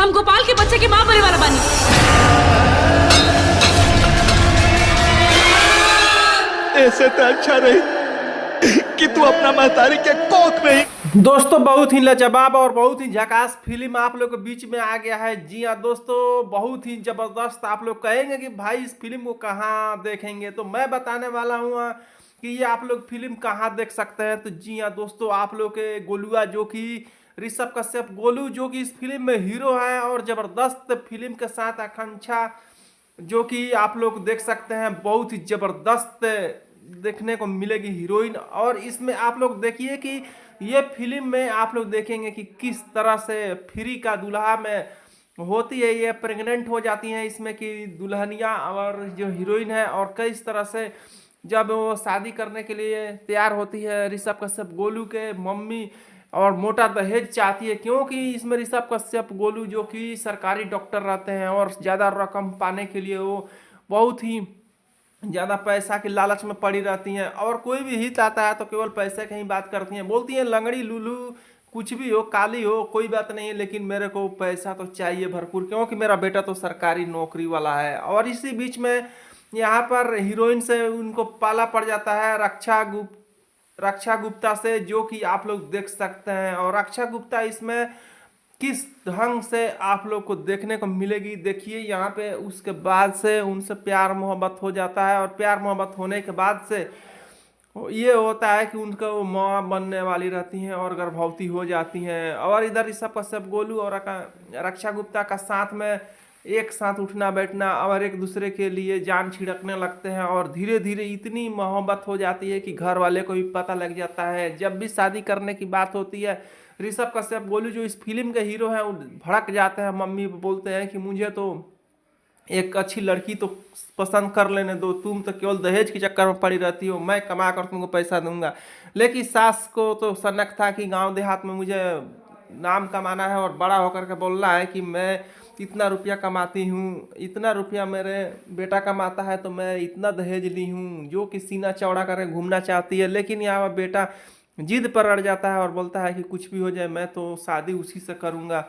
हम गोपाल के बच्चे के माँ बने वाला बानी। ऐसे तो अच्छा रही कि तू अपना महतारी के कोख में ही। दोस्तों बहुत ही लाजवाब और बहुत ही झकास फिल्म आप लोग के बीच में आ गया है। जी हाँ दोस्तों, बहुत ही जबरदस्त। आप लोग कहेंगे कि भाई इस फिल्म को कहाँ देखेंगे, तो मैं बताने वाला हूँ कि ये आप लोग फिल्म कहाँ देख सकते हैं। तो जी हाँ दोस्तों, आप लोग के गोलुआ जो कि ऋषभ कश्यप गोलू जो कि इस फिल्म में हीरो है, और जबरदस्त फिल्म के साथ आकांक्षा जो कि आप लोग देख सकते हैं, बहुत ही जबरदस्त देखने को मिलेगी हीरोइन। और इसमें आप लोग देखिए कि ये फिल्म में आप लोग देखेंगे कि किस तरह से फ्री का दूल्हा में होती है, ये प्रेग्नेंट हो जाती हैं इसमें कि दुल्हनिया और जो हीरोइन है, और किस तरह से जब वो शादी करने के लिए तैयार होती है ऋषभ कश्यप गोलू के मम्मी, और मोटा दहेज चाहती है, क्योंकि इसमें ऋषभ कश्यप गोलू जो कि सरकारी डॉक्टर रहते हैं और ज़्यादा रकम पाने के लिए वो बहुत ही ज़्यादा पैसा के लालच में पड़ी रहती हैं, और कोई भी हित आता है तो केवल पैसे की ही बात करती हैं। बोलती हैं लंगड़ी लुलू कुछ भी हो, काली हो, कोई बात नहीं है, लेकिन मेरे को पैसा तो चाहिए भरपूर, क्योंकि मेरा बेटा तो सरकारी नौकरी वाला है। और इसी बीच में यहाँ पर हीरोइन से उनको पाला पड़ जाता है रक्षा गुप्ता से, जो कि आप लोग देख सकते हैं। और रक्षा गुप्ता इसमें किस ढंग से आप लोग को देखने को मिलेगी, देखिए यहाँ पे। उसके बाद से उनसे प्यार मोहब्बत हो जाता है, और प्यार मोहब्बत होने के बाद से ये होता है कि उनका वो माँ बनने वाली रहती हैं और गर्भवती हो जाती हैं। और इधर ऋषभ कश्यप गोलू और रक्षा गुप्ता का साथ में एक साथ उठना बैठना और एक दूसरे के लिए जान छिड़कने लगते हैं, और धीरे धीरे इतनी मोहब्बत हो जाती है कि घर वाले को भी पता लग जाता है। जब भी शादी करने की बात होती है, ऋषभ कश्यप गोलू जो इस फिल्म के हीरो हैं वो भड़क जाते हैं, मम्मी बोलते हैं कि मुझे तो एक अच्छी लड़की तो पसंद कर लेने दो, तुम तो केवल दहेज के चक्कर में पड़ी रहती हो, मैं कमा कर तुमको पैसा दूंगा। लेकिन सास को तो सनक था कि गांव देहात में मुझे नाम कमाना है, और बड़ा होकर के बोल रहा है कि मैं इतना रुपया कमाती हूँ, इतना रुपया मेरे बेटा कमाता है, तो मैं इतना दहेज ली हूँ, जो कि सीना चौड़ा करके घूमना चाहती है। लेकिन यहाँ बेटा जिद पर अड़ जाता है और बोलता है कि कुछ भी हो जाए मैं तो शादी उसी से करूँगा।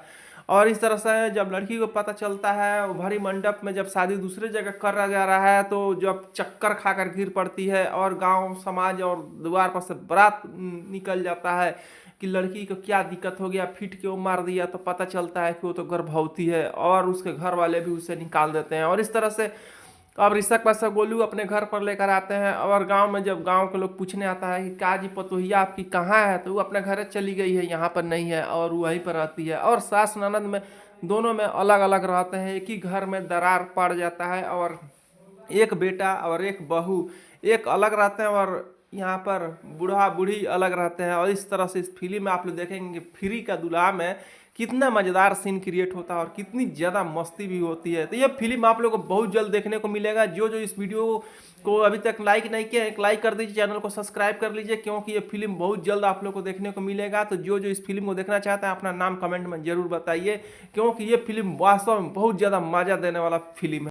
और इस तरह से जब लड़की को पता चलता है, वो भरी मंडप में जब शादी दूसरे जगह करा जा रहा है, तो जब चक्कर खाकर गिर पड़ती है और गांव समाज और द्वार पर से बारात निकल जाता है कि लड़की को क्या दिक्कत हो गया, फिट क्यों मार दिया, तो पता चलता है कि वो तो गर्भवती है, और उसके घर वाले भी उसे निकाल देते हैं। और इस तरह से अब ऋषभ कश्यप गोलू अपने घर पर लेकर आते हैं, और गांव में जब गांव के लोग पूछने आता है कि काजी पतोहिया आपकी कहाँ है, तो वो अपने घर चली गई है, यहाँ पर नहीं है, और वहीं पर रहती है। और सास ननद में दोनों में अलग अलग रहते हैं, एक ही घर में दरार पड़ जाता है, और एक बेटा और एक बहू एक अलग रहते हैं, और यहाँ पर बूढ़ा बूढ़ी अलग रहते हैं। और इस तरह से इस फिल्म में आप लोग देखेंगे फ्री का दूल्हा में कितना मज़ेदार सीन क्रिएट होता है और कितनी ज़्यादा मस्ती भी होती है। तो ये फिल्म आप लोगों को बहुत जल्द देखने को मिलेगा। जो जो इस वीडियो को अभी तक लाइक नहीं किया, एक लाइक कर दीजिए, चैनल को सब्सक्राइब कर लीजिए, क्योंकि ये फिल्म बहुत जल्द आप लोग को देखने को मिलेगा। तो जो जो इस फिल्म को देखना चाहते हैं अपना नाम कमेंट में जरूर बताइए, क्योंकि ये फिल्म वास्तव में बहुत ज़्यादा मज़ा देने वाला फिल्म है।